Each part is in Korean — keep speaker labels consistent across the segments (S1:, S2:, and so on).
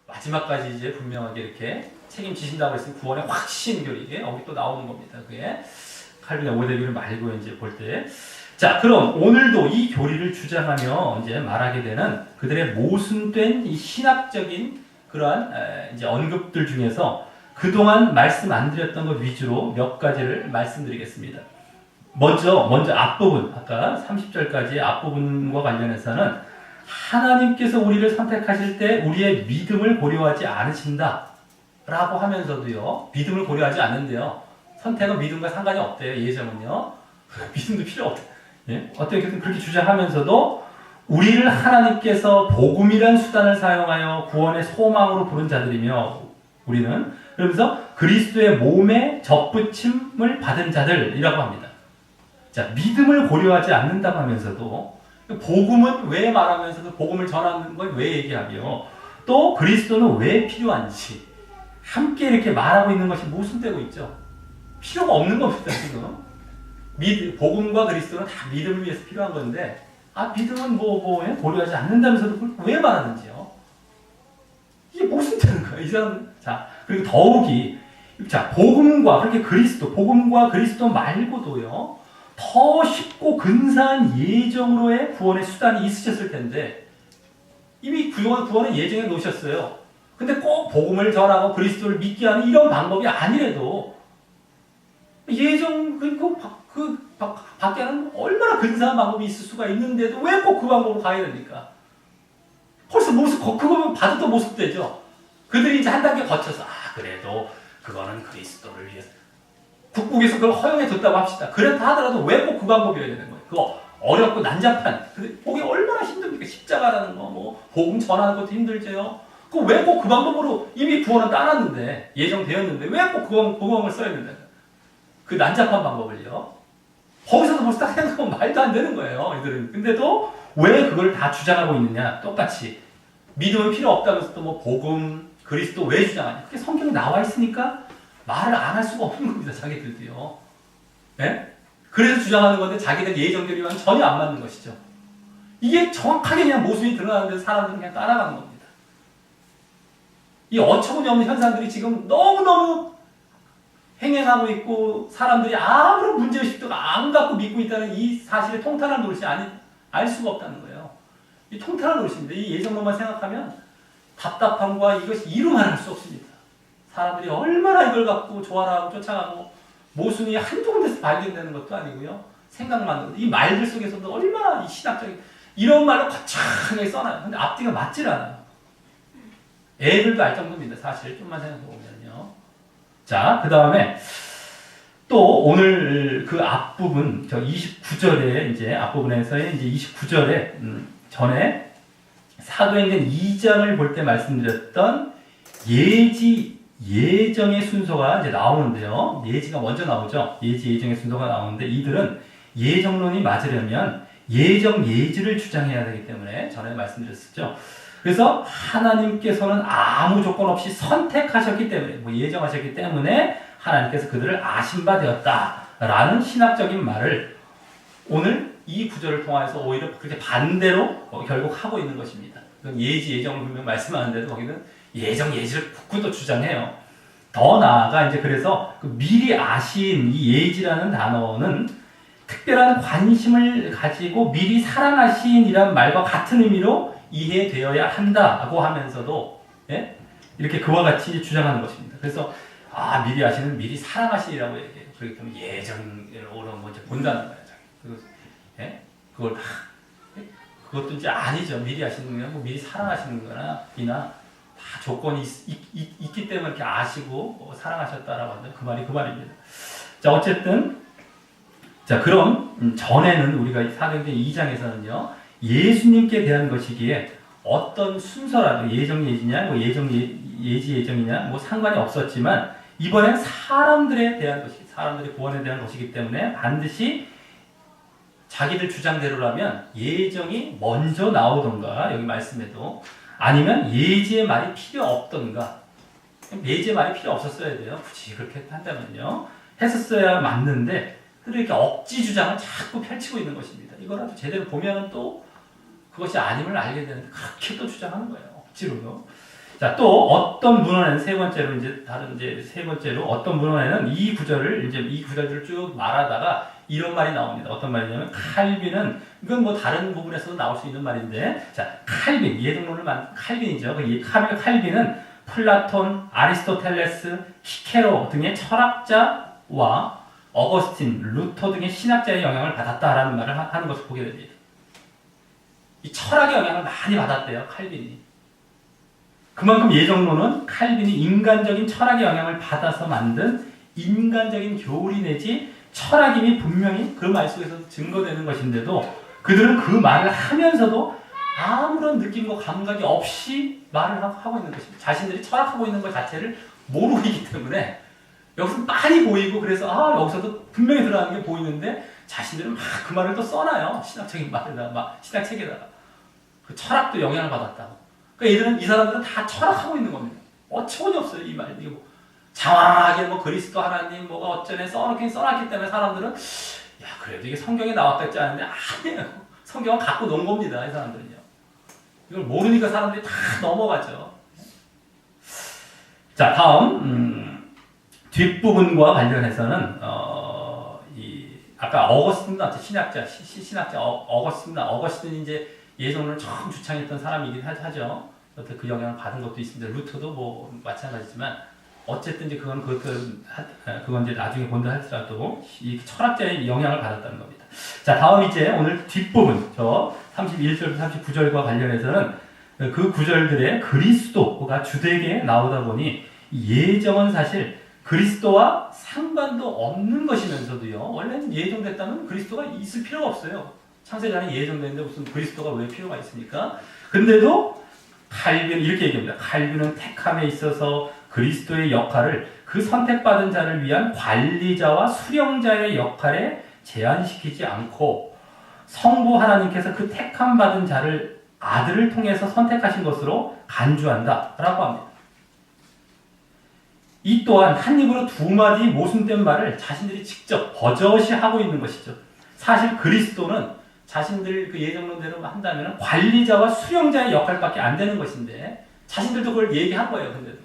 S1: 마지막까지 이제 분명하게 이렇게 책임지신다고 했으니 구원의 확신교리, 이게 여기 또 나오는 겁니다. 그게 칼빈의 오대교를 말고 이제 볼 때. 자, 그럼 오늘도 이 교리를 주장하며 이제 말하게 되는 그들의 모순된 이 신학적인 그러한 이제 언급들 중에서 그동안 말씀 안 드렸던 것 위주로 몇 가지를 말씀드리겠습니다. 먼저 앞부분, 아까 30절까지 앞부분과 관련해서는 하나님께서 우리를 선택하실 때 우리의 믿음을 고려하지 않으신다 라고 하면서도요, 믿음을 고려하지 않는데요, 선택은 믿음과 상관이 없대요. 예정은요, 믿음도 필요 없다. 예? 어떻게든 그렇게 주장하면서도 우리를 하나님께서 복음이란 수단을 사용하여 구원의 소망으로 부른 자들이며, 우리는 그러면서 그리스도의 몸에 접붙임을 받은 자들이라고 합니다. 자, 믿음을 고려하지 않는다고 하면서도 복음은 왜 말하면서도 복음을 전하는 걸 왜 얘기하며, 또 그리스도는 왜 필요한지 함께 이렇게 말하고 있는 것이 모순되고 있죠. 필요가 없는 겁니다, 지금. 복음과 그리스도는 다 믿음을 위해서 필요한 건데, 믿음은 고려하지 않는다면서도 그걸 왜 말하는지요. 이게 모순되는 거예요, 이 사람. 자, 그리고 더욱이, 자, 복음과 그리스도 말고도요, 더 쉽고 근사한 예정으로의 구원의 수단이 있으셨을 텐데, 이미 그동안 구원을 예정해 놓으셨어요. 근데 꼭 복음을 전하고 그리스도를 믿게 하는 이런 방법이 아니래도, 예정, 밖에 하는 얼마나 근사한 방법이 있을 수가 있는데도 왜 꼭 그 방법으로 가야 됩니까? 벌써 그거면 봐도 모습되죠. 그들이 이제 한 단계 거쳐서, 그래도 그거는 그리스도를 위해서. 국국에서 그걸 허용해 줬다고 합시다. 그렇다 하더라도 왜 꼭 그 방법이어야 되는 거예요? 그거 어렵고 난잡한, 보기 얼마나 힘듭니까? 십자가라는 거, 복음 전하는 것도 힘들죠. 그 왜 꼭 그 방법으로 이미 구원은 따놨는데, 예정되었는데, 왜 꼭 그 방법을 써야 된다? 그 난잡한 방법을요. 거기서도 벌써 딱 생각하면 말도 안 되는 거예요, 이들은. 근데도 왜 그걸 다 주장하고 있느냐? 똑같이. 믿음은 필요 없다면서 또 복음, 그리스도 왜 주장하냐? 그게 성경에 나와 있으니까 말을 안 할 수가 없는 겁니다, 자기들도요. 네? 그래서 주장하는 건데 자기들 예정교리와는 전혀 안 맞는 것이죠. 이게 정확하게 그냥 모순이 드러나는데 사람들은 그냥 따라가는 겁니다. 이 어처구니 없는 현상들이 지금 너무너무 행행하고 있고, 사람들이 아무런 문제의식도 안 갖고 믿고 있다는 이 사실의 통탄한 노릇이 알 수가 없다는 거예요. 이 통탄한 노릇입니다. 이 예정론만 생각하면 답답함과 이것이 이루말할 수 없습니다. 사람들이 얼마나 이걸 갖고 조화하고 쫓아가고, 모순이 한두 군데서 발견되는 것도 아니고요. 생각만으로. 이 말들 속에서도 얼마나 이 신학적인, 이런 말로 거창하게 써놔요. 근데 앞뒤가 맞질 않아요. 애들도 알 정도입니다. 사실 좀만 생각해보면요. 자, 그 다음에 또 오늘 그 앞부분, 29절에 이제 앞부분에서의 이제 29절에 전에 사도행전 2장을 볼 때 말씀드렸던 예정의 순서가 이제 나오는데요. 예지가 먼저 나오죠. 예정의 순서가 나오는데, 이들은 예정론이 맞으려면 예지를 주장해야 되기 때문에 전에 말씀드렸었죠. 그래서 하나님께서는 아무 조건 없이 선택하셨기 때문에, 예정하셨기 때문에 하나님께서 그들을 아신 바 되었다라는 신학적인 말을 오늘 이 구절을 통해서 오히려 그렇게 반대로 결국 하고 있는 것입니다. 예정을 분명 말씀하는데도 거기는 예지를 굳고 또 주장해요. 더 나아가 이제 그래서 그 미리 아신 이 예지라는 단어는 특별한 관심을 가지고 미리 사랑하신이란 말과 같은 의미로 이해되어야 한다고 하면서도, 예? 이렇게 그와 같이 주장하는 것입니다. 그래서 미리 아시는 미리 사랑하시라고 얘기해요. 그렇기 때문에 예정으로 먼저 본다는 거예요. 예? 그걸 그것도 이제 아니죠. 미리 아시는 거나 미리 사랑하시는 거나 다 조건이 있기 때문에 이렇게 아시고 사랑하셨다라고 하는데, 그 말입니다. 자, 어쨌든 자, 그럼 전에는 우리가 사도행전 2장에서는요, 예수님께 대한 것이기에 어떤 순서라도 예정이냐, 예정이냐, 상관이 없었지만, 이번엔 사람들에 대한 것이, 사람들의 구원에 대한 것이기 때문에 반드시 자기들 주장대로라면 예정이 먼저 나오던가, 여기 말씀에도, 아니면 예지의 말이 필요 없던가, 예지의 말이 필요 없었어야 돼요. 굳이 그렇게 한다면요. 했었어야 맞는데, 이렇게 억지 주장을 자꾸 펼치고 있는 것입니다. 이거라도 제대로 보면은 또 그것이 아님을 알게 되는데 그렇게 또 주장하는 거예요. 억지로요. 자, 또 어떤 문헌에는 세 번째로 세 번째로 어떤 문헌에는 이 구절들을 쭉 말하다가 이런 말이 나옵니다. 어떤 말이냐면 칼빈은 이건 뭐 다른 부분에서도 나올 수 있는 말인데, 자, 칼빈 예정론을 만든 칼빈이죠. 이 칼빈은 플라톤, 아리스토텔레스, 히케로 등의 철학자와 어거스틴, 루터 등의 신학자의 영향을 받았다라는 말을 하는 것을 보게 됩니다. 이 철학의 영향을 많이 받았대요, 칼빈이. 그만큼 예정론은 칼빈이 인간적인 철학의 영향을 받아서 만든 인간적인 교리 내지 철학임이 분명히 그 말 속에서 증거되는 것인데도 그들은 그 말을 하면서도 아무런 느낌과 감각이 없이 말을 하고 있는 것입니다. 자신들이 철학하고 있는 것 자체를 모르고 있기 때문에 여기서 많이 보이고, 그래서 여기서도 분명히 들어가는 게 보이는데 자신들은 막 그 말을 또 써놔요. 신학적인 말에다가, 막 신학책에다가. 그 철학도 영향을 받았다고. 그러니까 이 사람들은 다 철학하고 있는 겁니다. 어처구니 없어요, 이 말. 이게 뭐 장황하게 뭐 그리스도 하나님 뭐가 어쩌네 써놨기 때문에 사람들은 야, 그래도 이게 성경에 나왔겠지 않은데 아니에요. 성경은 갖고 논 겁니다, 이 사람들은요. 이걸 모르니까 사람들이 다 넘어가죠. 자, 다음 뒷부분과 관련해서는 아까 어거스틴 신학자 어거스틴이 이제 예정론을 처음 주창했던 사람이긴 하죠. 그 영향을 받은 것도 있습니다. 루터도 뭐 마찬가지지만 어쨌든 이제 그건 이제 나중에 본다 할지라도 이 철학자의 영향을 받았다는 겁니다. 자, 다음 이제 오늘 뒷부분 저 31절부터 39절과 관련해서는 그 구절들의 그리스도가 주되게 나오다 보니 예정은 사실 그리스도와 상관도 없는 것이면서도요. 원래는 예정됐다면 그리스도가 있을 필요가 없어요. 창세전에 예정됐는데 무슨 그리스도가 왜 필요가 있습니까? 근데도 칼빈은 이렇게 얘기합니다. 칼빈은 택함에 있어서 그리스도의 역할을 그 선택받은 자를 위한 관리자와 수령자의 역할에 제한시키지 않고 성부 하나님께서 그 택함 받은 자를 아들을 통해서 선택하신 것으로 간주한다라고 합니다. 이 또한 한 입으로 두 마디 모순된 말을 자신들이 직접 버젓이 하고 있는 것이죠. 사실 그리스도는 자신들 그 예정론대로 한다면 관리자와 수령자의 역할밖에 안 되는 것인데 자신들도 그걸 얘기한 거예요. 근데도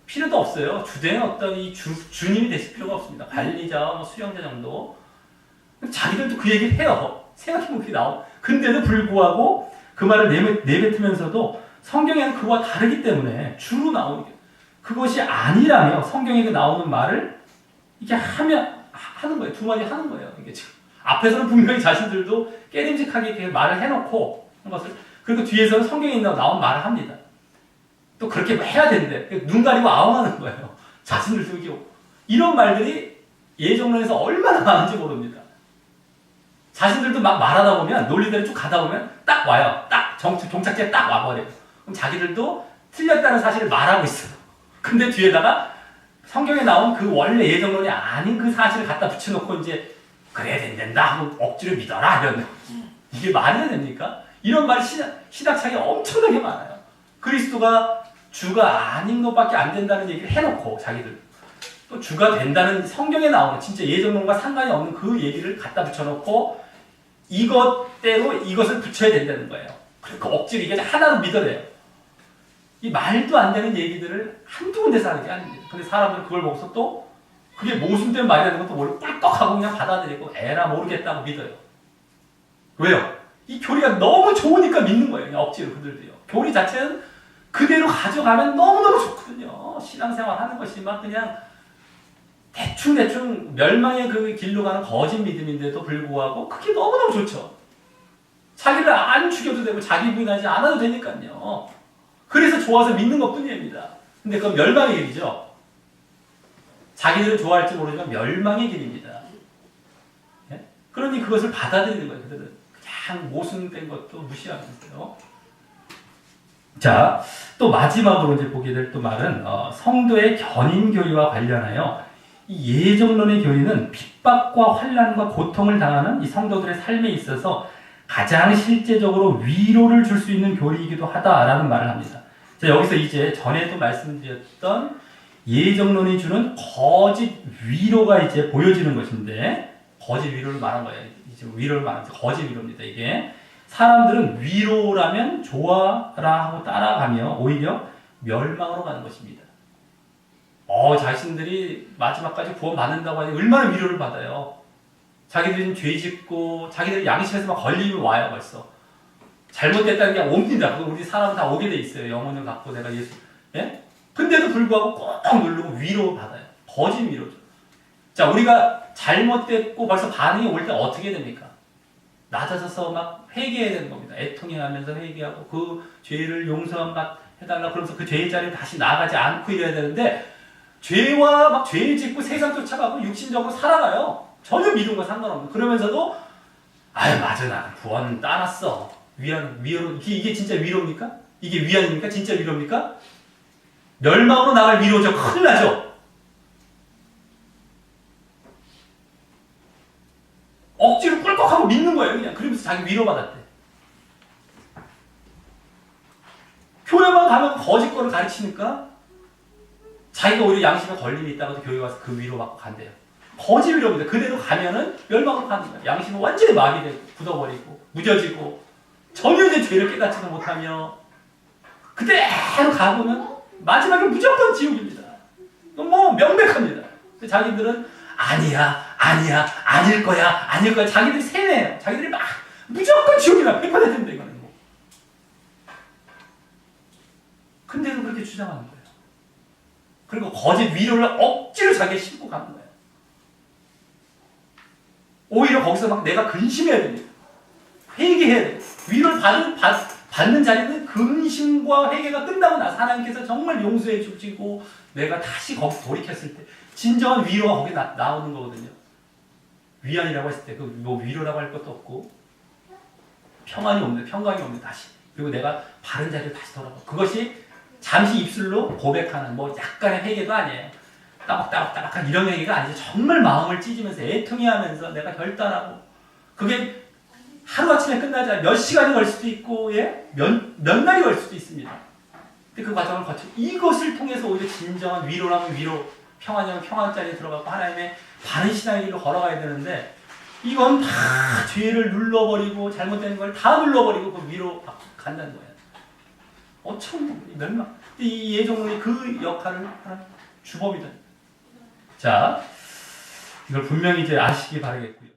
S1: 필요도 없어요. 주된 어떤 이 주님이 되실 필요가 없습니다. 관리자와 뭐 수령자 정도. 자기들도 그 얘기를 해요. 생각해보면 그게 나오. 근데도 불구하고 그 말을 내뱉으면서도 성경에는 그와 다르기 때문에 주로 나오는 게 그것이 아니라며 성경에 나오는 말을 이렇게 하는 거예요. 두 마디 하는 거예요. 이게 지금 앞에서는 분명히 자신들도 깨림직하게 이렇게 말을 해놓고 한 것을, 그리고 뒤에서는 성경에 나온 말을 합니다. 또 그렇게 해야 되는데 눈 가리고 아웅하는 거예요. 자신들도 이런 말들이 예정론에서 얼마나 많은지 모릅니다. 자신들도 막 말하다 보면 논리대로 쭉 가다 보면 딱 와요. 딱 종착지에 딱 와버려요. 그럼 자기들도 틀렸다는 사실을 말하고 있어요. 근데 뒤에다가 성경에 나온 그 원래 예정론이 아닌 그 사실을 갖다 붙여놓고 이제 그래야 된다 하고 억지로 믿어라 이런, 이게 말이 됩니까? 이런 말이 신학책에 엄청나게 많아요. 그리스도가 주가 아닌 것밖에 안 된다는 얘기를 해놓고 자기들 또 주가 된다는 성경에 나오는 진짜 예정론과 상관이 없는 그 얘기를 갖다 붙여놓고 이것대로 이것을 붙여야 된다는 거예요. 그러니까 억지로 이게 하나로 믿어래요. 이 말도 안 되는 얘기들을 한두 군데서 하는 게 아닙니다. 근데 사람들은 그걸 보고서 또 그게 모순된 말이라는 것도 모르고 꿀꺽하고 그냥 받아들이고 에라 모르겠다고 믿어요. 왜요? 이 교리가 너무 좋으니까 믿는 거예요. 그냥 억지로 그들도요. 교리 자체는 그대로 가져가면 너무너무 좋거든요. 신앙생활 하는 것이 막 그냥 대충 멸망의 그 길로 가는 거짓 믿음인데도 불구하고 그게 너무너무 좋죠. 자기를 안 죽여도 되고 자기 부인하지 않아도 되니까요. 그래서 좋아서 믿는 것 뿐입니다. 근데 그건 멸망의 길이죠. 자기들은 좋아할지 모르지만 멸망의 길입니다. 예? 그러니 그것을 받아들이는 거예요. 그들은 그냥 모순된 것도 무시하면서요. 자, 또 마지막으로 이제 보게 될 또 말은 성도의 견인교리와 관련하여 이 예정론의 교리는 핍박과 환난과 고통을 당하는 이 성도들의 삶에 있어서 가장 실제적으로 위로를 줄 수 있는 교리이기도 하다라는 말을 합니다. 자, 여기서 이제 전에도 말씀드렸던 예정론이 주는 거짓 위로가 이제 보여지는 것인데, 거짓 위로를 말한 거예요. 이제 위로를 말하는 거짓 위로입니다. 이게 사람들은 위로라면 좋아라 하고 따라가며 오히려 멸망으로 가는 것입니다. 자신들이 마지막까지 구원받는다고 하니 얼마나 위로를 받아요. 자기들이 죄 짓고 자기들이 양심에서 막 걸리면 와요. 벌써 잘못됐다는 게 옵니다. 우리 사람은 다 오게 돼 있어요. 영혼을 갖고 내가 예수, 예? 근데도 불구하고 꼭 누르고 위로 받아요. 거짓 위로죠. 자, 우리가 잘못됐고 벌써 반응이 올 때 어떻게 됩니까? 낮아져서 막 회개해야 되는 겁니다. 애통해하면서 회개하고 그 죄를 용서 해달라 그러면서 그 죄의 자리에 다시 나가지 않고 이래야 되는데 죄와 막 죄를 짓고 세상 쫓아가고 육신적으로 살아가요. 전혀 믿음과 상관없는. 그러면서도 맞아 나 구원 따랐어. 위로 이게 진짜 위로입니까? 이게 위안입니까? 진짜 위로입니까? 멸망으로 나갈 위로죠. 큰일 나죠. 억지로 꿀꺽하고 믿는 거예요. 그냥 그러면서 자기 위로받았대. 교회만 가면 거짓거를 가르치니까 자기가 오히려 양심에 걸림이 있다가도 교회 와서 그 위로받고 간대요. 거짓 위로입니다. 그대로 가면은 멸망으로 가는 거예요. 양심은 완전히 마비되고 굳어버리고 무뎌지고 전혀 이제 죄를 깨닫지도 못하며 그대로 가보면 마지막에 무조건 지옥입니다. 뭐 명백합니다. 근데 자기들은 아니야 아닐 거야 자기들이 세뇌해요. 자기들이 막 무조건 지옥이다 100%입니다 이거는 뭐. 근데도 그렇게 주장하는 거예요. 그리고 거짓 위로를 억지로 자기에 싣고 가는 거예요. 오히려 거기서 막 내가 근심해야 됩니다. 회개해야 돼요. 위로를 받는 자리는 근심과 회개가 끝나고 나서 하나님께서 정말 용서해 주시고 내가 다시 거기 돌이켰을 때 진정한 위로가 거기 나오는 거거든요. 위안이라고 했을 때 그 뭐 위로라고 할 것도 없고 평안이 없네 다시. 그리고 내가 바른 자리로 다시 돌아가. 그것이 잠시 입술로 고백하는 뭐 약간의 회개도 아니에요. 따박따박한 이런 회개가 아니죠. 정말 마음을 찢으면서 애통해하면서 내가 결단하고 그게 하루아침에 끝나지 않아요. 몇 시간이 걸 수도 있고 몇 날이 걸 수도 있습니다. 근데 그 과정을 거쳐 이것을 통해서 오히려 진정한 위로라면 위로, 평안이라면 평안 자리에 들어가고 하나님의 바른 신앙의 길로 걸어가야 되는데 이건 다 죄를 눌러버리고 잘못된 걸 다 눌러버리고 그 위로 간다는 거예요. 어처구니 멸망. 이 예종론이 그 역할을 하는 주범이다. 자, 이걸 분명히 이제 아시기 바라겠고요.